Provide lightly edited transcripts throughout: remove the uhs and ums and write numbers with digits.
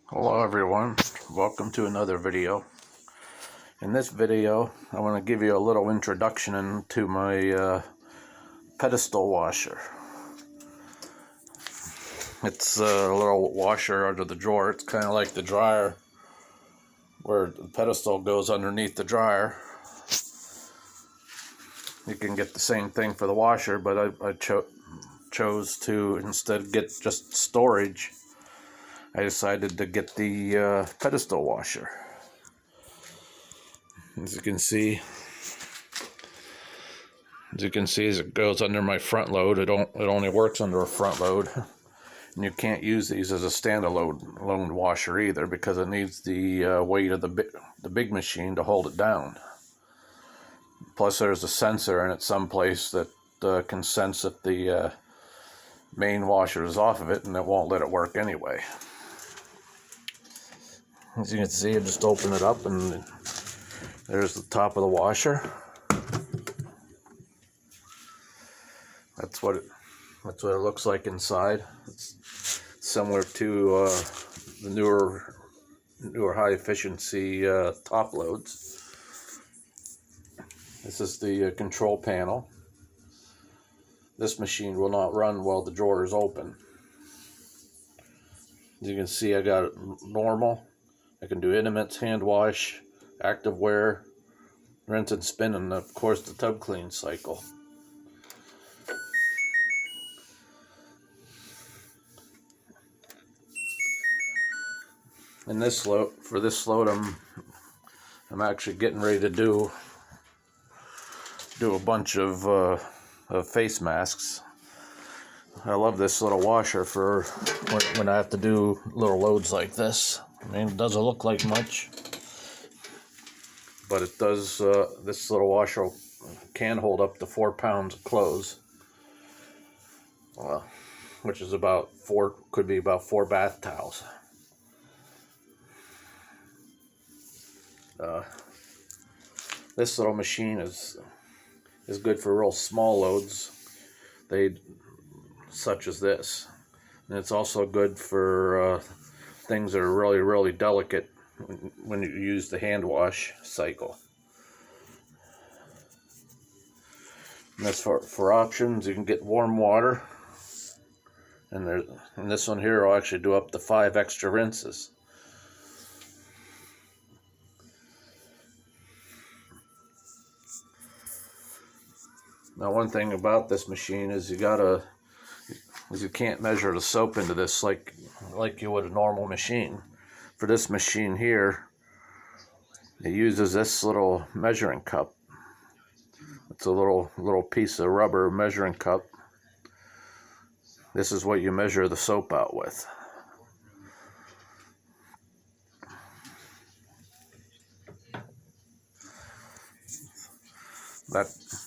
Hello everyone, welcome to another video. In this video I want to give you a little introduction into my pedestal washer. It's a little washer under the drawer. It's kind of like the dryer where the pedestal goes underneath the dryer. You can get the same thing for the washer, but I chose to instead get just storage. I decided to get the pedestal washer. As you can see, as it goes under my front load, it only works under a front load. And you can't use these as a standalone washer either, because it needs the weight of the big machine to hold it down. Plus, there's a sensor in it someplace that can sense if the main washer is off of it, and it won't let it work anyway. As you can see, I just open it up, and there's the top of the washer. That's what it looks like inside. It's similar to the newer high efficiency top loads. This is the control panel. This machine will not run while the drawer is open. As you can see, I got it normal. I can do intimates, hand wash, active wear, rinse and spin, and of course the tub clean cycle. In this load, I'm actually getting ready to do a bunch of face masks. I love this little washer for when I have to do little loads like this. I mean, it doesn't look like much, but it does. This little washer can hold up to 4 pounds of clothes, which is could be about 4 bath towels. This little machine is good for real small loads, such as this, and it's also good for things that are really delicate when you use the hand wash cycle. And that's for options. You can get warm water, and this one here will actually do up to 5 extra rinses. Now, one thing about this machine is you can't measure the soap into this like you would a normal machine. For this machine here, it uses this little measuring cup. It's a little piece of rubber measuring cup. This is what you measure the soap out with.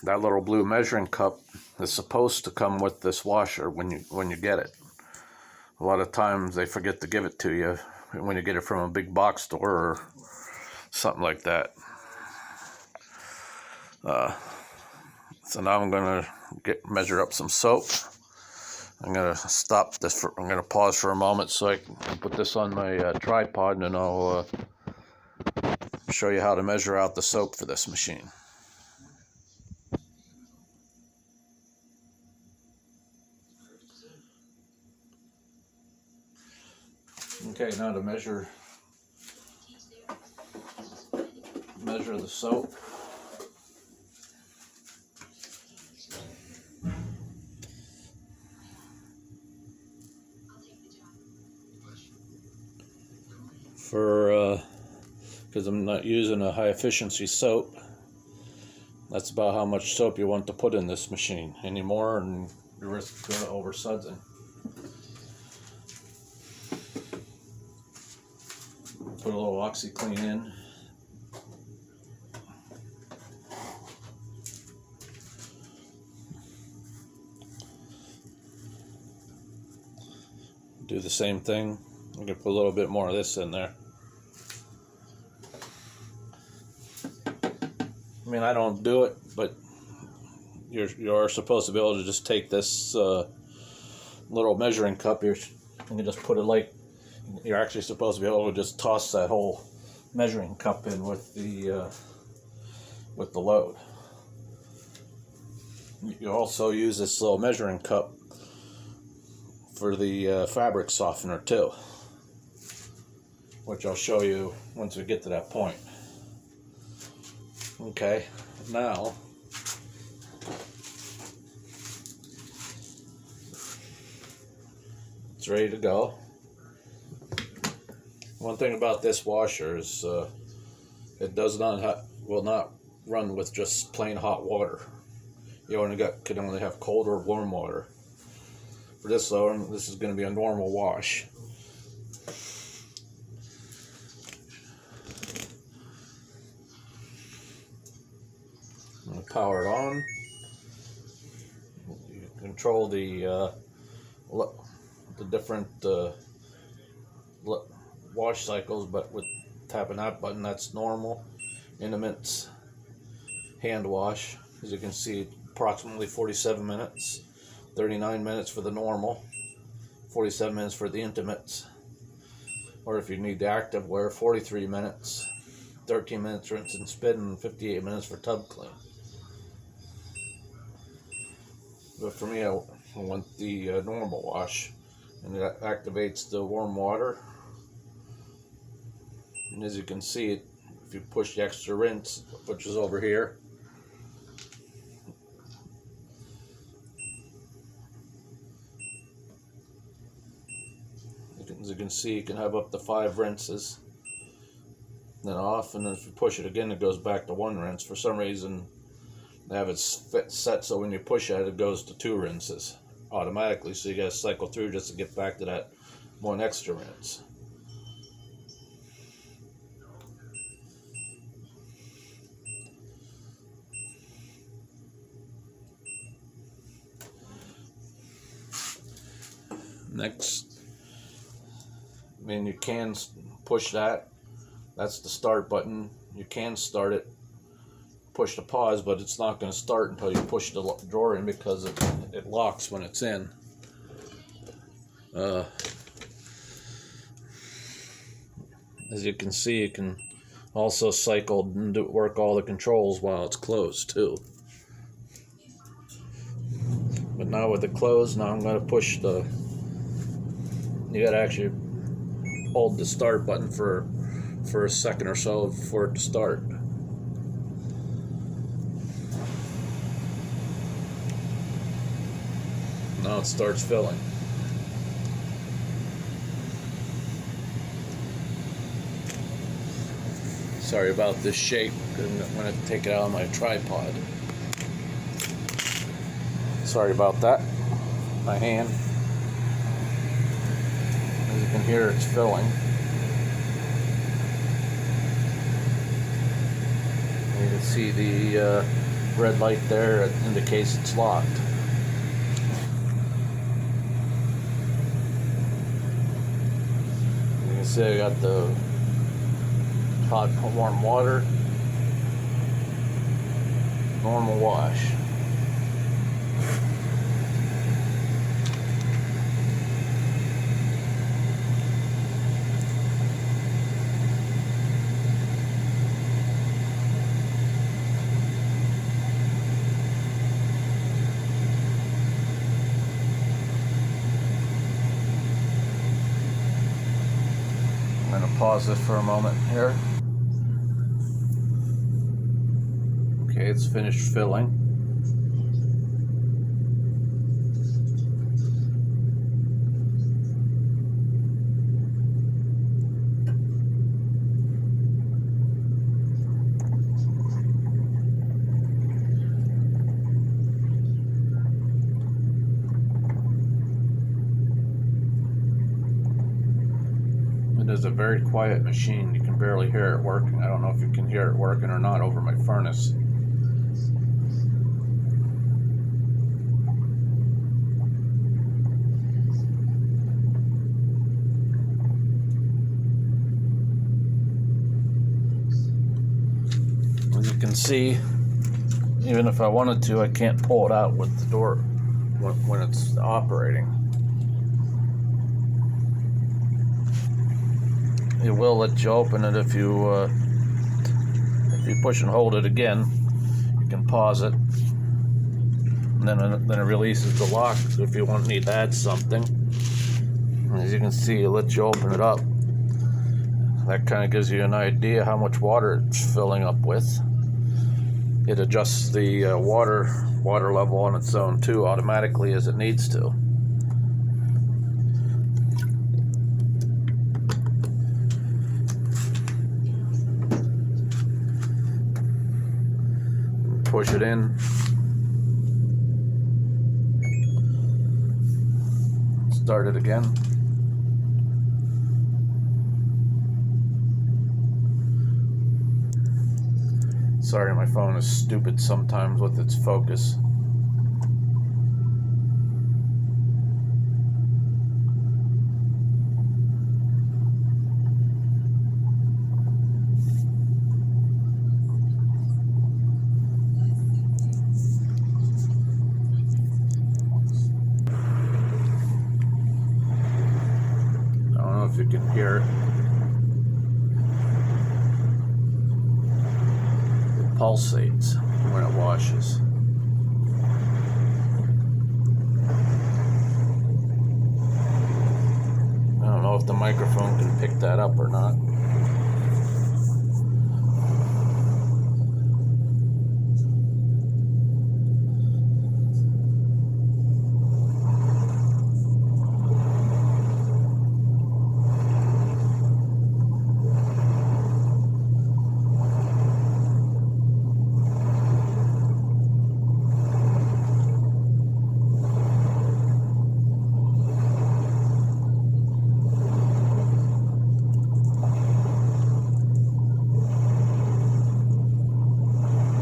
That little blue measuring cup is supposed to come with this washer when you get it. A lot of times they forget to give it to you when you get it from a big box store or something like that. So now I'm gonna measure up some soap. I'm gonna stop this. I'm gonna pause for a moment so I can put this on my tripod, and then I'll show you how to measure out the soap for this machine. Okay, now to measure the soap. Because I'm not using a high efficiency soap, that's about how much soap you want to put in this machine. Any more and you risk oversudsing. Put a little OxyClean in. Do the same thing. I'm going to put a little bit more of this in there. I mean, I don't do it, but you're supposed to be able to just take this little measuring cup here and just put it like you're actually supposed to be able to just toss that whole measuring cup in with the load. You also use this little measuring cup for the fabric softener too, which I'll show you once we get to that point. Okay, now it's ready to go. One thing about this washer is it will not run with just plain hot water. You can only have cold or warm water. For this though, this is going to be a normal wash. I'm going to power it on. You control the different wash cycles, but with tapping that button, that's normal. Intimates, hand wash. As you can see, approximately 47 minutes. 39 minutes for the normal, 47 minutes for the intimates. Or if you need the active wear, 43 minutes, 13 minutes rinse and spin, and 58 minutes for tub clean. But for me, I want the normal wash, and it activates the warm water. And as you can see, if you push the extra rinse, which is over here, as you can see, you can have up to 5 rinses, then off, and then if you push it again, it goes back to 1 rinse. For some reason, they have it set so when you push at it, it goes to 2 rinses automatically, so you gotta cycle through just to get back to that 1 extra rinse. Next, you can push that. That's the start button. You can start it, push the pause, but it's not going to start until you push the drawer in, because it locks when it's in. As you can see, you can also cycle and work all the controls while it's closed too. But now with it closed, now I'm going to push the. You got to actually hold the start button for a second or so for it to start. Now it starts filling. Sorry about this shape, I'm going to take it out of my tripod. Sorry about that. My hand. As you can hear, it's filling. You can see the red light there. It indicates it's locked. You can see I got the hot, warm water, normal wash. I'm going to pause this for a moment here. Okay, it's finished filling. It is a very quiet machine. You can barely hear it working. I don't know if you can hear it working or not over my furnace. As you can see, even if I wanted to, I can't pull it out with the door when it's operating. it will let you open it if you push and hold it again. You can pause it, and then it releases the lock if you need to add something. As you can see, it lets you open it up. That kind of gives you an idea how much water it's filling up with. It adjusts the water level on its own too, automatically as it needs to. Push it in. Start it again. Sorry, my phone is stupid sometimes with its focus. I don't know if you can hear it. Pulsates when it washes. I don't know if the microphone can pick that up or not.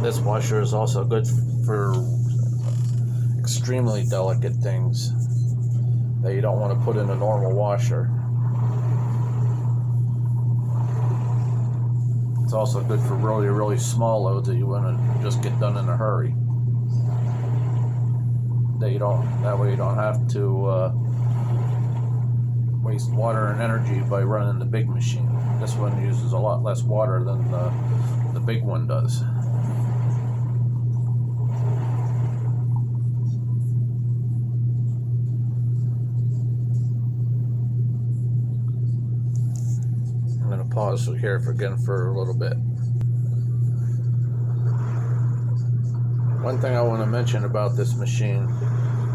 This washer is also good for extremely delicate things that you don't want to put in a normal washer. It's also good for really, really small loads that you want to just get done in a hurry. That way you don't have to waste water and energy by running the big machine. This one uses a lot less water than the big one does. I'm going to pause here again for a little bit. One thing I want to mention about this machine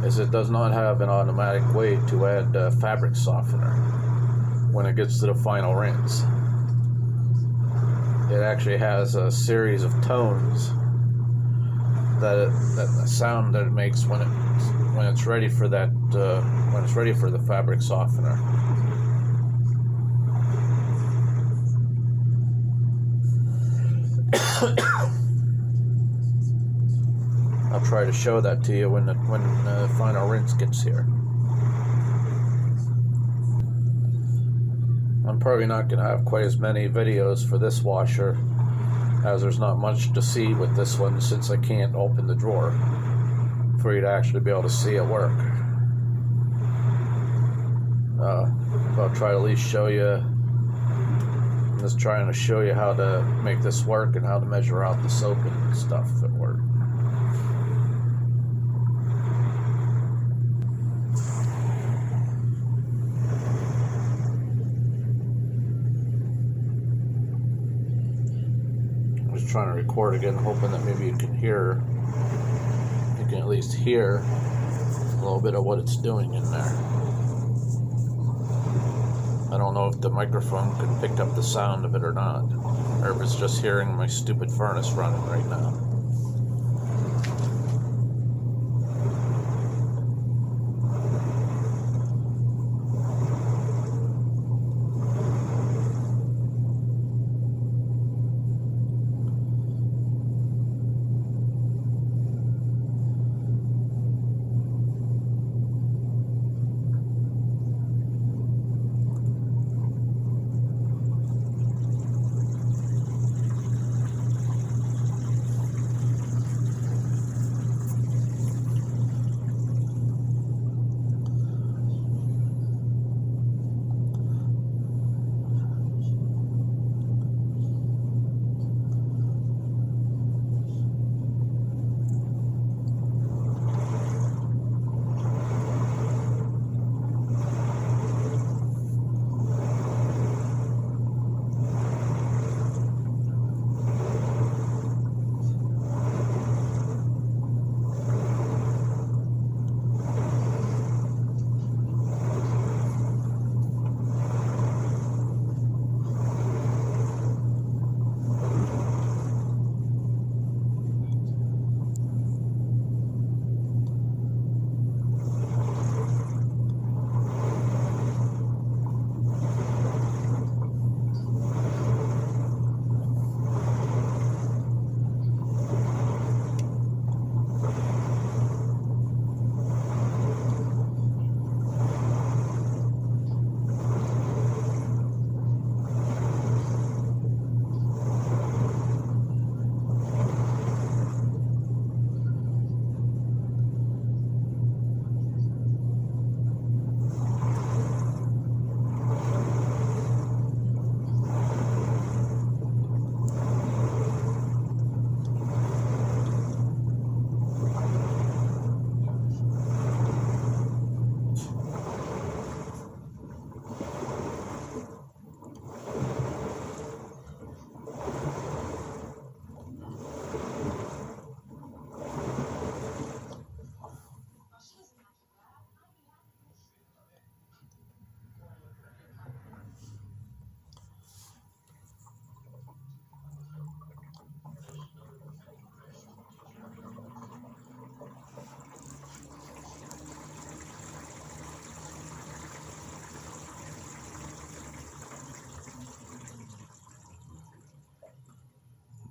is it does not have an automatic way to add fabric softener when it gets to the final rinse. It actually has a series of tones that the sound that it makes when it's ready for that when it's ready for the fabric softener. I'll try to show that to you when the final rinse gets here. I'm probably not going to have quite as many videos for this washer, as there's not much to see with this one since I can't open the drawer for you to actually be able to see it work. I'll try to at least show you. I'm just trying to show you how to make this work and how to measure out the soap and stuff at work. Trying to record again, hoping that maybe you can at least hear a little bit of what it's doing in there. I don't know if the microphone can pick up the sound of it or not, or if it's just hearing my stupid furnace running right now.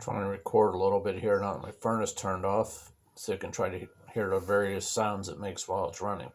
trying to record a little bit here now that my furnace turned off, so you can try to hear the various sounds it makes while it's running.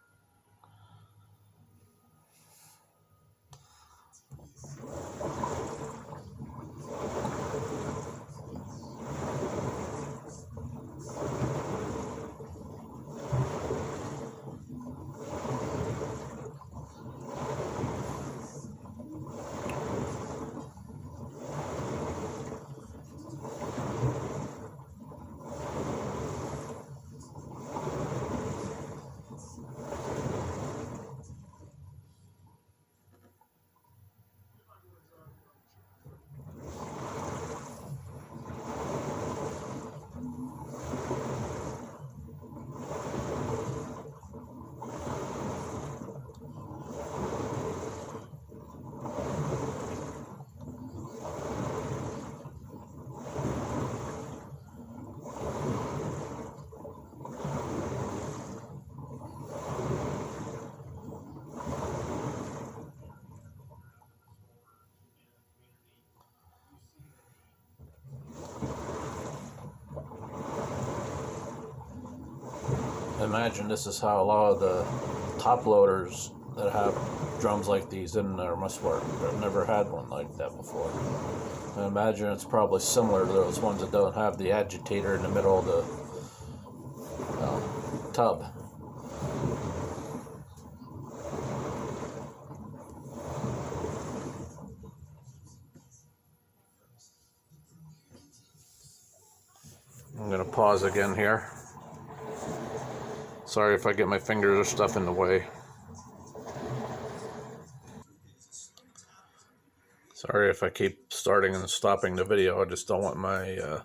Imagine this is how a lot of the top loaders that have drums like these in there must work. I've never had one like that before. I imagine it's probably similar to those ones that don't have the agitator in the middle of the tub. I'm going to pause again here. Sorry if I get my fingers or stuff in the way. Sorry if I keep starting and stopping the video. I just don't want my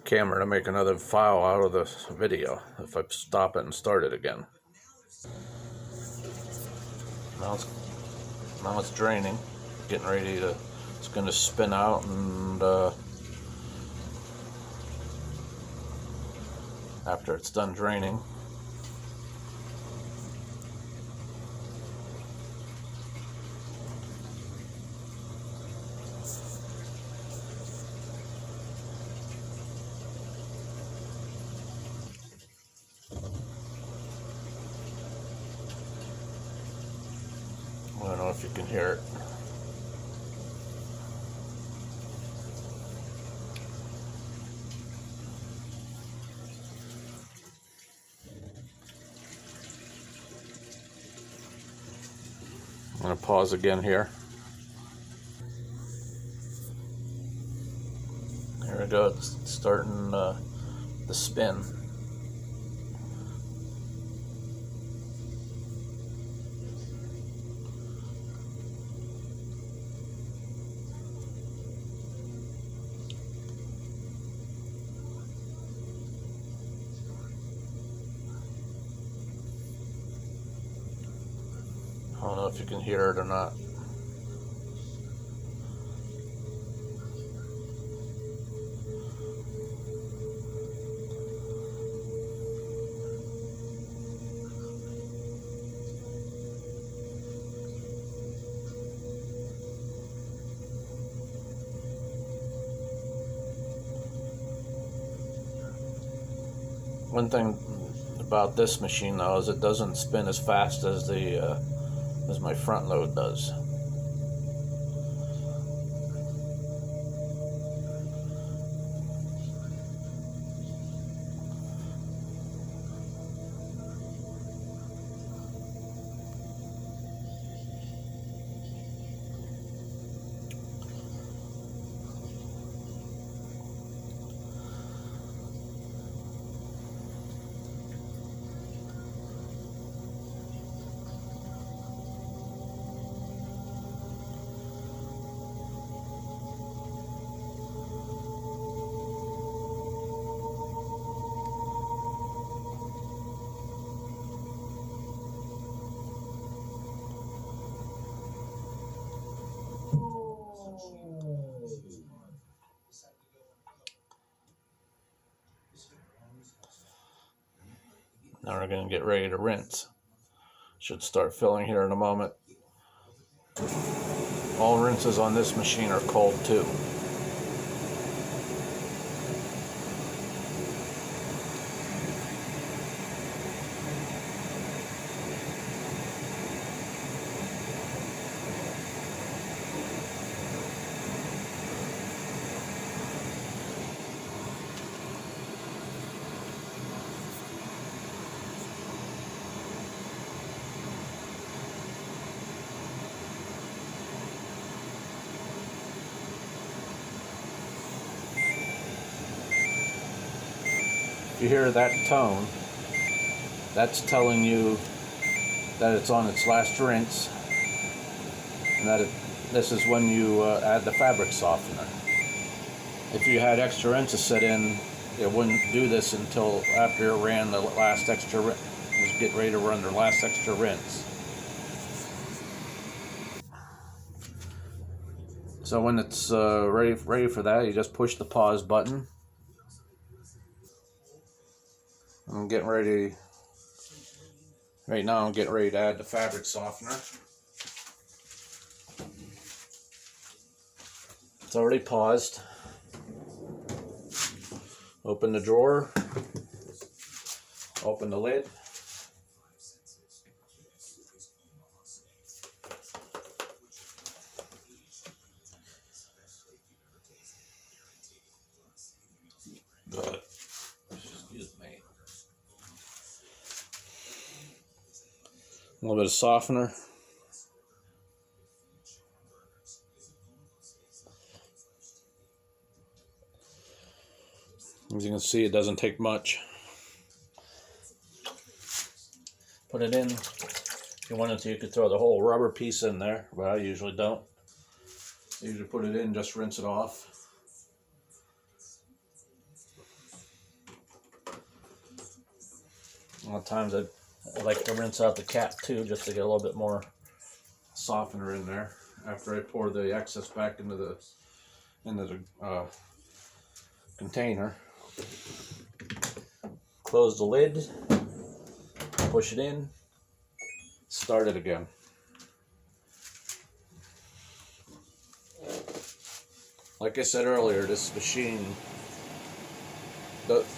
camera to make another file out of the video if I stop it and start it again. Now it's draining, getting ready to, it's going to spin out, and after it's done draining, I don't know if you can hear it. I'm going to pause again here. Here we go, it's starting the spin. I don't know if you can hear it or not. One thing about this machine though is it doesn't spin as fast as the as my front load does. Now we're going to get ready to rinse. Should start filling here in a moment. All rinses on this machine are cold too. if you hear that tone, that's telling you that it's on its last rinse, and that this is when you add the fabric softener. If you had extra rinses set in, it wouldn't do this until after it ran the last extra rinse. It was getting ready to run the last extra rinse. So when it's ready for that, you just push the pause button. I'm getting ready. Right now, I'm getting ready to add the fabric softener. It's already paused. Open the drawer. Open the lid. Excuse me. A little bit of softener. As you can see, it doesn't take much. Put it in. If you wanted to, you could throw the whole rubber piece in there, but I usually don't. I usually put it in, just rinse it off. A lot of times I like to rinse out the cap too, just to get a little bit more softener in there after I pour the excess back into the container. Close the lid, push it in, start it again. Like I said earlier, this machine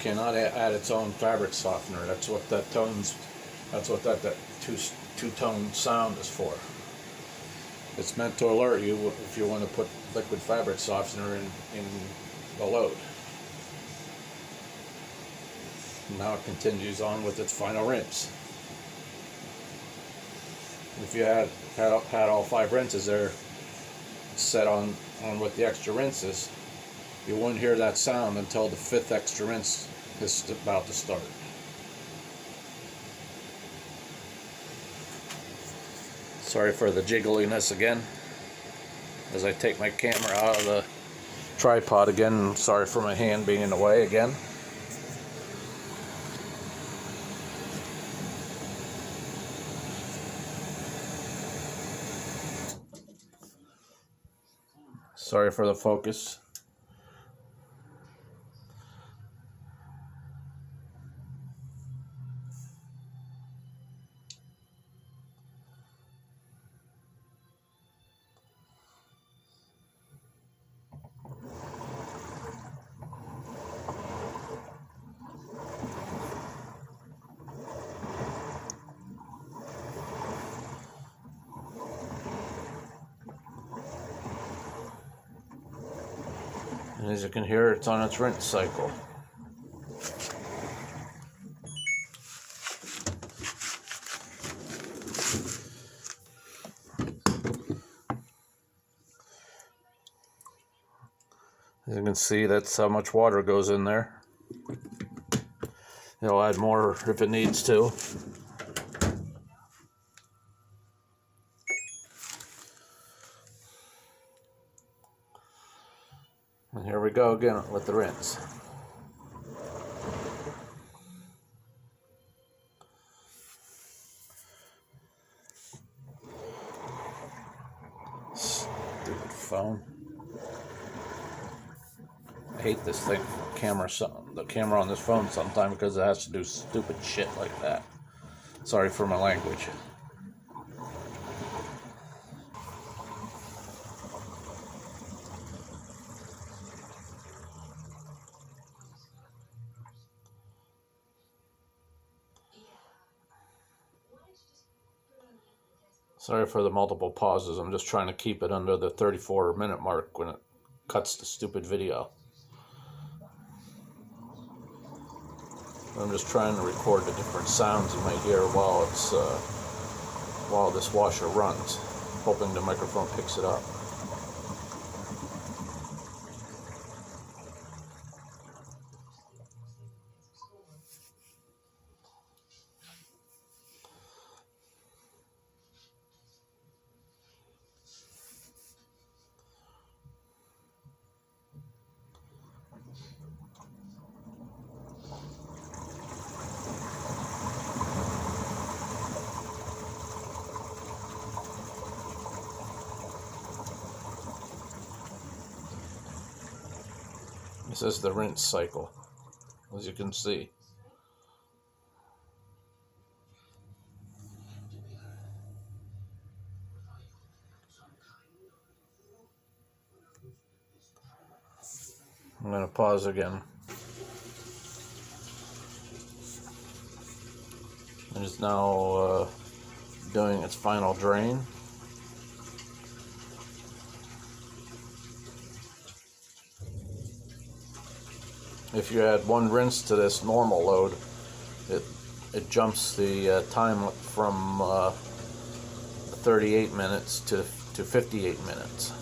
cannot add its own fabric softener. That's what that two-tone sound is for. It's meant to alert you if you want to put liquid fabric softener in the load. Now it continues on with its final rinse. If you had all 5 rinses there set on with the extra rinses, you wouldn't hear that sound until the 5th extra rinse is about to start. Sorry for the jiggliness again as I take my camera out of the tripod again. Sorry for my hand being in the way again. Sorry for the focus. And as you can hear, it's on its rinse cycle. As you can see, that's how much water goes in there. It'll add more if it needs to. And here we go again with the rinse. Stupid phone. I hate this thing, the camera on this phone sometimes because it has to do stupid shit like that. Sorry for my language. Sorry for the multiple pauses. I'm just trying to keep it under the 34-minute mark when it cuts the stupid video. I'm just trying to record the different sounds you might hear while this washer runs, hoping the microphone picks it up. This is the rinse cycle, as you can see. I'm going to pause again. It is now doing its final drain. If you add one rinse to this normal load, it jumps the time from 38 minutes to 58 minutes.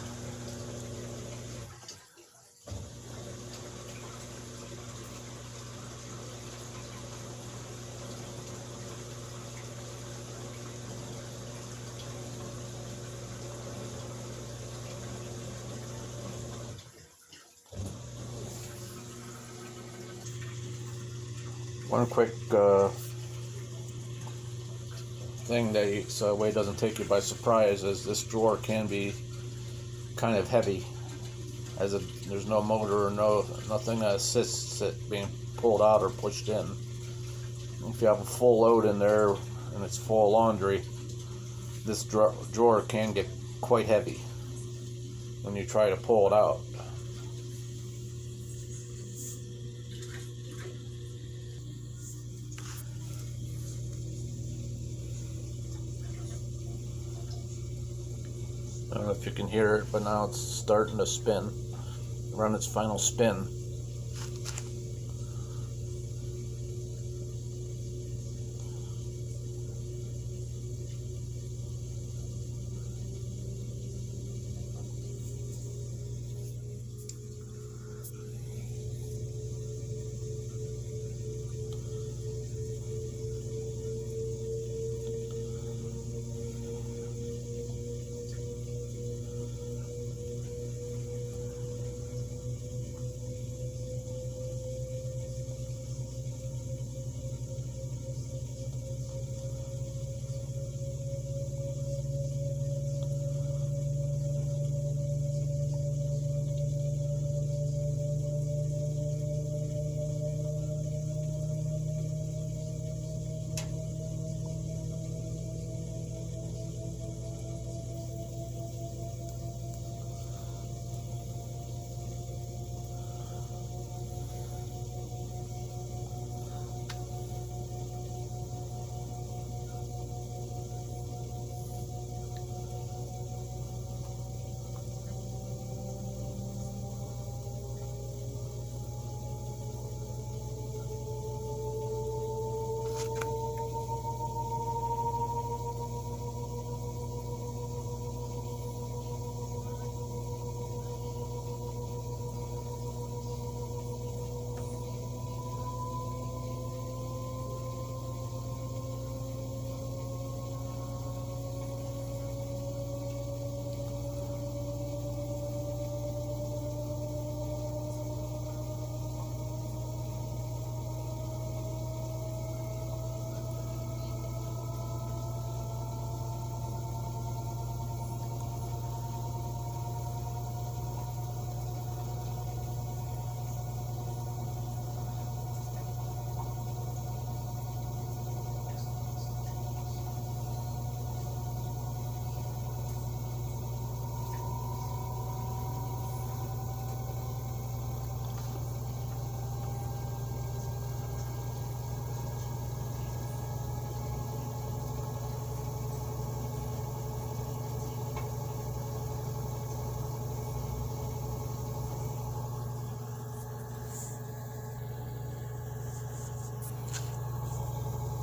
One quick thing that so way it doesn't take you by surprise is this drawer can be kind of heavy, as there's no motor or nothing that assists it being pulled out or pushed in. If you have a full load in there and it's full laundry, this drawer can get quite heavy when you try to pull it out. I don't know if you can hear it, but now it's starting to spin, run its final spin.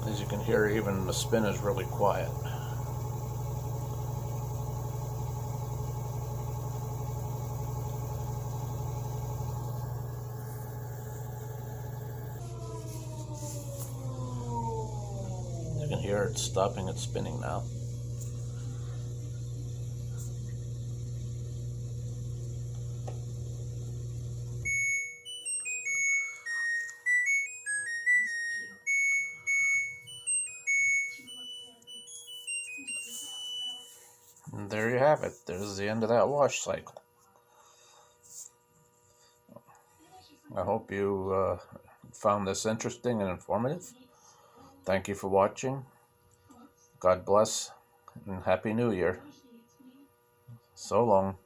As you can hear, even the spin is really quiet. You can hear it stopping its spinning now. And there you have it. There's the end of that wash cycle. I hope you found this interesting and informative. Thank you for watching. God bless and Happy New Year. So long.